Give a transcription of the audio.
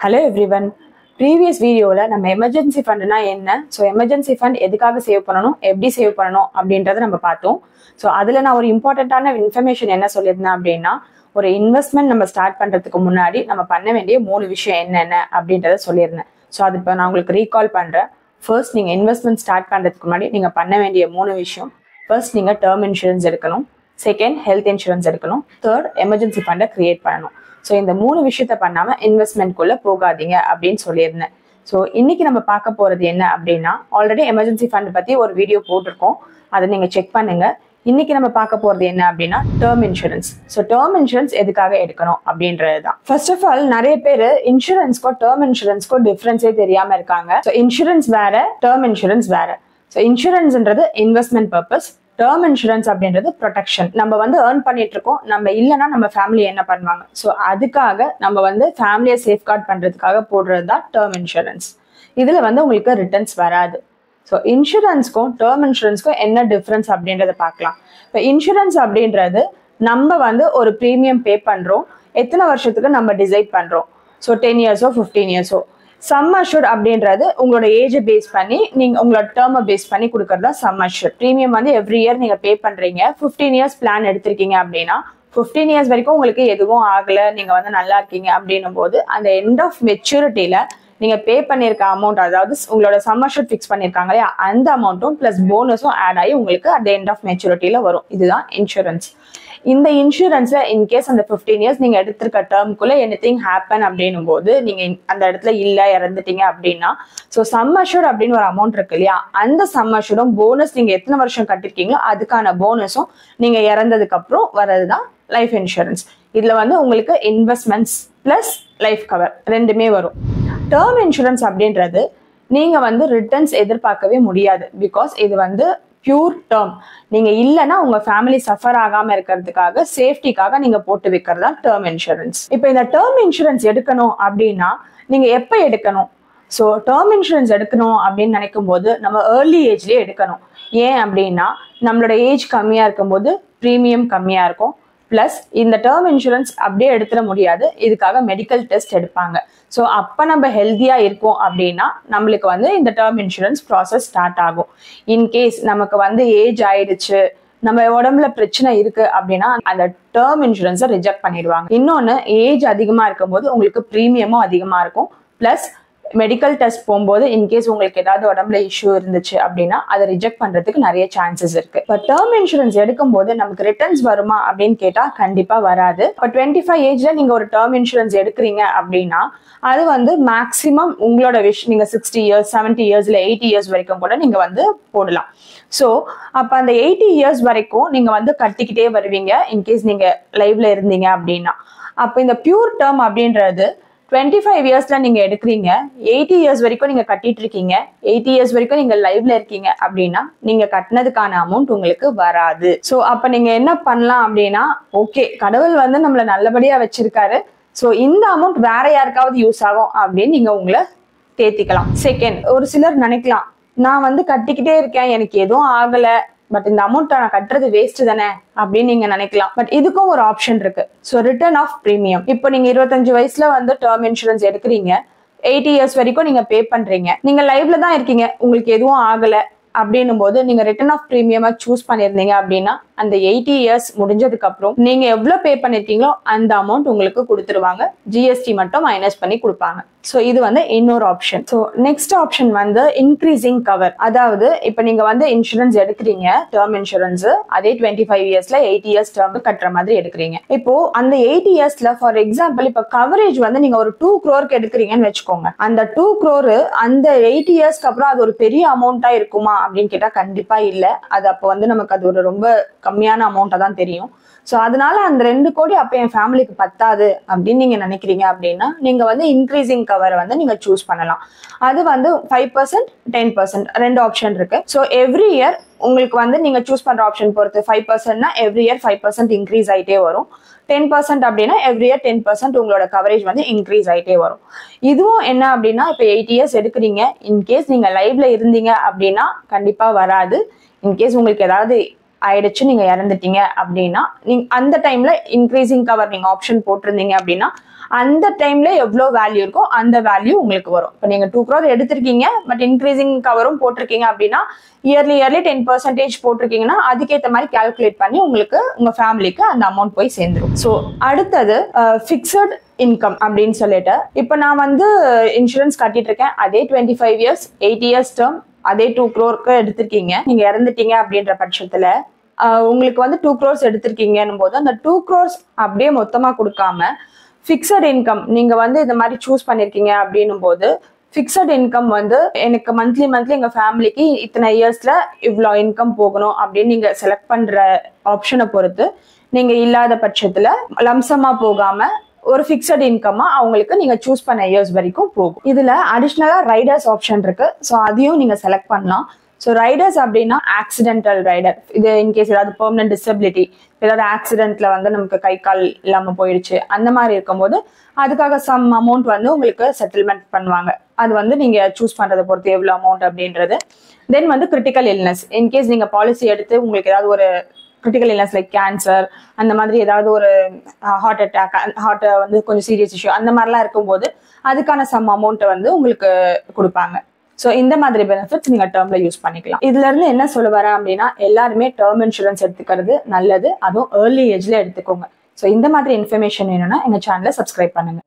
Hello everyone. Previous video நம்ம emergency fundனா என்ன? So emergency fund எதுக்காக சேவ் பண்ணனும்? எப்படி சேவ் பண்ணனும் அப்படின்றத நம்ம பார்த்தோம். So அதுல நான் ஒரு இம்பார்ட்டன்ட்டான இன்ஃபர்மேஷன் என்ன சொல்லிருந்தேன் அப்படினா ஒரு இன்வெஸ்ட்மென்ட் நம்ம ஸ்டார்ட் பண்றதுக்கு முன்னாடி நம்ம பண்ண வேண்டிய மூணு விஷயம் என்னென்ன அப்படின்றத சொல்லிருந்தேன். So அது இப்ப நான் உங்களுக்கு ரீகால் பண்றேன். ஃபர்ஸ்ட் நீங்க இன்வெஸ்ட்மென்ட் ஸ்டார்ட் பண்றதுக்கு முன்னாடி நீங்க பண்ண வேண்டிய மூணு விஷயம். ஃபர்ஸ்ட் நீங்க டர்ம் இன்சூரன்ஸ் எடுக்கணும். செகண்ட் ஹெல்த் இன்சூரன்ஸ் எடுக்கணும். தேர்ட் எமர்ஜென்சி ஃபண்டை கிரியேட் பண்ணணும். ஸோ இந்த மூணு விஷயத்த பண்ணாம இன்வெஸ்ட்மெண்ட்குள்ள போகாதீங்க அப்படின்னு சொல்லியிருந்தேன். ஸோ இன்னைக்கு நம்ம பார்க்க போறது என்ன அப்படின்னா ஆல்ரெடி எமர்ஜென்சி ஃபண்ட் பத்தி ஒரு வீடியோ போட்டிருக்கோம், அதை நீங்க செக் பண்ணுங்க. இன்னைக்கு நம்ம பார்க்க போறது என்ன அப்படின்னா term insurance. So term insurance எதுக்காக எடுக்கணும் அப்படின்றது தான். ஃபர்ஸ்ட் ஆஃப் ஆல் நிறைய பேர் இன்சூரன்ஸ்க்கோ டேர்ம் இன்சூரன்ஸ்க்கோ டிஃபரன்ஸே தெரியாம இருக்காங்க. ஸோ இன்சூரன்ஸ் வேற, டேர்ம் இன்சூரன்ஸ் வேற. ஸோ இன்சூரன்ஸ்ன்றது இன்வெஸ்ட்மெண்ட் பர்பஸ், டேர்ம் இன்சூரன்ஸ் அப்படின்றது ப்ரொடெக்ஷன். நம்ம ஏர்ன் பண்ணிட்டு இருக்கோம், நம்ம இல்லைன்னா நம்ம ஃபேமிலி என்ன பண்ணுவாங்க, ஸோ அதுக்காக நம்ம ஃபேமிலியை சேஃப்கார்ட் பண்றதுக்காக போடுறது தான் டேர்ம் இன்சூரன்ஸ். இதுல உங்களுக்கு ரிட்டர்ன்ஸ் வராது. ஸோ இன்சூரன்ஸ்க்கும் டேர்ம் இன்சூரன்ஸ்க்கும் என்ன டிஃப்ரென்ஸ் அப்படின்றத பார்க்கலாம். இப்போ இன்சூரன்ஸ் அப்படின்றது நம்ம ஒரு ப்ரீமியம் பே பண்றோம், எத்தனை வருஷத்துக்கு நம்ம டிசைட் பண்றோம். ஸோ 10 இயர்ஸோ 15 இயர்ஸோ. சம் அஷ்யூர்ட் அப்படின்றது உங்களோட ஏஜை பேஸ் பண்ணி நீங்க உங்களோட டேர்மை பேஸ் பண்ணி கொடுக்கறதா some assured. Premium every year நீங்க பே பண்றீங்க. 15 இயர்ஸ் பிளான் எடுத்திருக்கீங்க அப்படின்னா 15 இயர்ஸ் வரைக்கும் உங்களுக்கு எதுவும் ஆகல, நீங்க நல்லா இருக்கீங்க அப்படின்னும் போது அந்த எண்ட் ஆஃப் மெச்சூரிட்டியில நீங்க பே பண்ணிருக்க அமௌண்ட், அதாவது உங்களோட சம் அஷ்யூர்ட் ஃபிக்ஸ் பண்ணிருக்காங்க இல்லையா, அந்த அமௌண்ட்டும் பிளஸ் போனஸும் ஆட் ஆகி உங்களுக்கு அட் எண்ட் ஆஃப் மெச்சூரிட்டியில வரும். இதுதான் இன்சூரன்ஸ். இந்த இன்சூரன்ஸ்ல இன்கேஸ் அந்த 15 இயர்ஸ் நீங்க எடுத்திருக்க டேர்ம்குள்ள எனிதிங் ஹேப்பன் அப்படின்னும் போது நீங்க அந்த இடத்துல இல்ல இறந்துட்டீங்க அப்படின்னா ஸோ சம் அஷ்யூர்ட் அப்படின்னு ஒரு அமௌண்ட் இருக்கு இல்லையா, அந்த சம் அஷ்யூர்டும் போனஸ் நீங்க எத்தனை வருஷம் கட்டிருக்கீங்களோ அதுக்கான போனஸும் நீங்க இறந்ததுக்கு அப்புறம் வர்றதுதான் லைஃப் இன்சூரன்ஸ். இதுல உங்களுக்கு இன்வெஸ்ட்மெண்ட்ஸ் பிளஸ் லைஃப் கவர் ரெண்டுமே வரும். டேர்ம் இன்சூரன்ஸ் அப்படின்றது நீங்க ரிட்டர்ன்ஸ் எதிர்பார்க்கவே முடியாது. பிகாஸ் இது பியூர் டேர்ம். நீங்க இல்லைன்னா உங்க ஃபேமிலி சஃபர் ஆகாம இருக்கிறதுக்காக சேஃப்டிக்காக நீங்க போட்டு வைக்கிறதா டேர்ம் இன்சூரன்ஸ். இப்போ இந்த டேர்ம் இன்சூரன்ஸ் எடுக்கணும் அப்படின்னா நீங்க எப்ப எடுக்கணும்? ஸோ டேர்ம் இன்சூரன்ஸ் எடுக்கணும் அப்படின்னு நினைக்கும் போது நம்ம ஏர்லி ஏஜ்லயே எடுக்கணும். ஏன் அப்படின்னா நம்மளோட ஏஜ் கம்மியா இருக்கும்போது ப்ரீமியம் கம்மியா இருக்கும். பிளஸ் இந்த டேர்ம் இன்சூரன்ஸ் அப்படியே எடுத்துட முடியாது, இதுக்காக மெடிக்கல் டெஸ்ட் எடுப்பாங்க. ஸோ அப்போ நம்ம ஹெல்த்தியா இருக்கோம் அப்படின்னா நம்மளுக்கு இந்த டேர்ம் இன்சூரன்ஸ் ப்ராசஸ் ஸ்டார்ட் ஆகும். இன்கேஸ் நமக்கு ஏஜ் ஆயிடுச்சு, நம்ம உடம்புல பிரச்சனை இருக்கு அப்படின்னா அந்த டேர்ம் இன்சூரன்ஸை ரிஜெக்ட் பண்ணிடுவாங்க. இன்னொன்று, ஏஜ் அதிகமா இருக்கும்போது உங்களுக்கு ப்ரீமியமும் அதிகமா இருக்கும். பிளஸ் மெடிக்கல் டெஸ்ட் போகும்போது இன்கேஸ் உங்களுக்கு ஏதாவது உடம்புல இஷ்யூ இருந்துச்சு அப்படின்னா அதை ரிஜெக்ட் பண்றதுக்கு நிறைய சான்சஸ் இருக்கு. இப்போ டேர்ம் இன்சூரன்ஸ் எடுக்கும்போது நமக்கு ரிட்டர்ன்ஸ் வருமா அப்படின்னு கேட்டா கண்டிப்பா வராது. இப்போ 25 ஏஜ்ல நீங்க ஒரு டேர்ம் இன்சூரன்ஸ் எடுக்கிறீங்க அப்படின்னா அது மேக்சிமம் உங்களோட நீங்க 60 இயர்ஸ் 70 இயர்ஸ்ல 80 இயர்ஸ் வரைக்கும் கூட நீங்க போடலாம். ஸோ அப்ப அந்த 80 இயர்ஸ் வரைக்கும் நீங்க கட்டிக்கிட்டே வருவீங்க இன்கேஸ் நீங்க லைவ்ல இருந்தீங்க அப்படின்னா. அப்ப இந்த பியூர் டேர்ம் அப்படின்றது 25 இயர்ஸ்ல நீங்க எடுக்கிறீங்க, 80 இயர்ஸ் வரைக்கும் நீங்க கட்டிட்டு இருக்கீங்க, 80 இயர்ஸ் வரைக்கும் நீங்க லைவ்ல இருக்கீங்க அப்படின்னா நீங்க கட்டினதுக்கான அமௌண்ட் உங்களுக்கு வராது. ஸோ அப்ப நீங்க என்ன பண்ணலாம் அப்படின்னா, ஓகே கடவுள் நம்மள நல்லபடியா வச்சிருக்காரு, ஸோ இந்த அமௌண்ட் வேற யாருக்காவது யூஸ் ஆகும் அப்படின்னு நீங்க உங்களை தேத்திக்கலாம். செகண்ட், ஒரு சிலர் நினைக்கலாம் நான் கட்டிக்கிட்டே இருக்கேன், எனக்கு எதுவும் ஆகல, பட் இந்த அமௌண்ட் நான் கட்டுறது வேஸ்ட் தானே அப்படின்னு நீங்க நினைக்கலாம். பட் இதுக்கும் ஒரு ஆப்ஷன் இருக்கு. So return of premium. இப்போ நீங்க 25 வயசுல டேர்ம் இன்சூரன்ஸ் எடுக்கிறீங்க, 80 இயர்ஸ் வரைக்கும் நீங்க பே பண்றீங்க, நீங்க லைவ்ல தான் இருக்கீங்க, உங்களுக்கு எதுவும் ஆகல அப்படின்னும் போது நீங்க ரிட்டர்ன் ஆஃப் ப்ரீமியமா சூஸ் பண்ணிருந்தீங்க அப்படின்னா அந்த 80 இயர்ஸ் முடிஞ்சதுக்கு அப்புறம் நீங்க எவ்வளவு பே பண்ணிருக்கீங்களோ அந்த அமௌண்ட் உங்களுக்கு கொடுத்துருவாங்க. ஜிஎஸ்டி மட்டும் மைனஸ் பண்ணி கொடுப்பாங்க. ஸோ இது இன்னொரு option. So next option increasing cover. அதாவது இப்போ நீங்க இன்சூரன்ஸ் எடுக்கிறீங்க, டேர்ம் இன்சூரன்ஸ் அதே 25 இயர்ஸ்ல 80 இயர்ஸ் டேர்ம் கட்டுற மாதிரி எடுக்கிறீங்க. இப்போ அந்த 80 இயர்ஸ்ல ஃபார் எக்ஸாம்பிள் இப்போ கவரேஜ் நீங்க ஒரு 2 crore எடுக்கிறீங்கன்னு வச்சுக்கோங்க. அந்த 2 crore அந்த 80 இயர்ஸ்க்கு அப்புறம் அது ஒரு பெரிய அமௌண்டா இருக்குமா அப்படின்னு கேட்டா கண்டிப்பா இல்ல. அது அப்போ நமக்கு அது ஒரு ரொம்ப கம்மியான அமௌண்டா தான் தெரியும். ஸோ அதனால அந்த 2 கோடி அப்ப என் ஃபேமிலிக்கு பத்தாது அப்படின்னு நீங்க நினைக்கிறீங்க அப்படின்னா நீங்க இன்க்ரீசிங் கவரை நீங்க சூஸ் பண்ணலாம். அது 5% 10% ரெண்டு ஆப்ஷன் இருக்கு. ஸோ எவ்ரி இயர் உங்களுக்கு நீங்க சூஸ் பண்ற ஆப்ஷன் பொறுத்து 5%னா எவ்ரி இயர் 5% இன்க்ரீஸ் ஆயிட்டே வரும். 10% அப்படின்னா எவ்ரி இயர் 10% உங்களோட கவரேஜ் இன்க்ரீஸ் ஆயிட்டே வரும். இதுவும் என்ன அப்படின்னா இப்போ 8 இயர்ஸ் எடுக்கிறீங்க, இன்கேஸ் நீங்க லைவ்ல இருந்தீங்க அப்படின்னா கண்டிப்பா வராது. இன்கேஸ் உங்களுக்கு ஏதாவது ஆயிடுச்சு, நீங்க இறந்துட்டீங்க அப்படின்னா நீங்க அந்த டைம்ல இன்க்ரீசிங் கவர் நீங்க ஆப்ஷன் போட்டிருந்தீங்க அப்படின்னா அந்த டைம்ல எவ்வளவு வேல்யூ இருக்கோ அந்த வேல்யூ உங்களுக்கு வரும். இப்போ நீங்க 2 crore எடுத்திருக்கீங்க பட் இன்க்ரீசிங் கவரும் போட்டிருக்கீங்க அப்படின்னா இயர்லி 10% போட்டிருக்கீங்கன்னா அதுக்கேற்ற மாதிரி கால்குலேட் பண்ணி உங்களுக்கு உங்க ஃபேமிலிக்கு அந்த அமௌண்ட் போய் சேர்ந்துடும். ஸோ அடுத்தது ஃபிக்ஸட் இன்கம் அப்படின்னு சொல்லிட்டு இப்போ நான் வந்து இன்சூரன்ஸ் கட்டிட்டு இருக்கேன், அதே 25 years 8 years டேர்ம் அதே 2 crore எடுத்திருக்கீங்க, நீங்க இறந்துட்டீங்க அப்படின்ற பட்சத்துல உங்களுக்கு வந்து 2 crores எடுத்திருக்கீங்கன்னும் போது அந்த 2 crores அப்படியே மொத்தமா கொடுக்காம ஃபிக்ஸட் இன்கம் நீங்க வந்து இந்த மாதிரி சூஸ் பண்ணிருக்கீங்க அப்படின்னும் போது ஃபிக்ஸட் இன்கம் வந்து எனக்கு மந்த்லி எங்க ஃபேமிலிக்கு இத்தனை இயர்ஸ்ல இவ்வளோ இன்கம் போகணும் அப்படின்னு நீங்க செலக்ட் பண்ற ஆப்ஷனை பொறுத்து நீங்க இல்லாத பட்சத்துல லம்சமா போகாம ஒரு ஃபிக்ஸட் இன்கம்மா அவங்களுக்கு நீங்க சூஸ் பண்ண இயர்ஸ் வரைக்கும் போகும். இதுல அடிஷ்னலா ரைடர்ஸ் ஆப்ஷன் இருக்கு. ஸோ அதையும் நீங்க செலக்ட் பண்ணலாம். ஸோ ரைடர்ஸ் அப்படின்னா ஆக்சிடென்டல் ரைடர், இது இன்கேஸ் ஏதாவது பெர்மனன்ட் டிசபிலிட்டி, ஏதாவது ஆக்சிடென்ட்ல வந்து நமக்கு கை கால் இல்லாம போயிடுச்சு அந்த மாதிரி இருக்கும்போது அதுக்காக சம் அமௌண்ட் வந்து உங்களுக்கு செட்டில்மெண்ட் பண்ணுவாங்க. அது வந்து நீங்க சூஸ் பண்றதை பொறுத்து எவ்வளவு அமௌண்ட் அப்படின்றது. தென் வந்து கிரிட்டிக்கல் இல்னஸ், இன்கேஸ் நீங்க பாலிசி எடுத்து உங்களுக்கு ஏதாவது ஒரு கிரிட்டிக்கல் இல்னஸ் லைக் கேன்சர் அந்த மாதிரி ஏதாவது ஒரு ஹார்ட் அட்டாக், ஹார்ட் வந்து கொஞ்சம் சீரியஸ் இஷ்யூ அந்த மாதிரிலாம் இருக்கும்போது அதுக்கான சம் அமௌண்ட்டை வந்து உங்களுக்கு கொடுப்பாங்க. ஸோ இந்த மாதிரி பெனிஃபிட்ஸ் நீங்க டேர்ம்ல யூஸ் பண்ணிக்கலாம். இதுல இருந்து என்ன சொல்ல வரேன் அப்படின்னா எல்லாருமே டேர்ம் இன்சூரன்ஸ் எடுத்துக்கிறது நல்லது, அதுவும் ஏர்லி ஏஜ்ல எடுத்துக்கோங்க. ஸோ இந்த மாதிரி இன்ஃபர்மேஷன் வேணும்னா எங்க சேனலை சப்ஸ்கிரைப் பண்ணுங்க.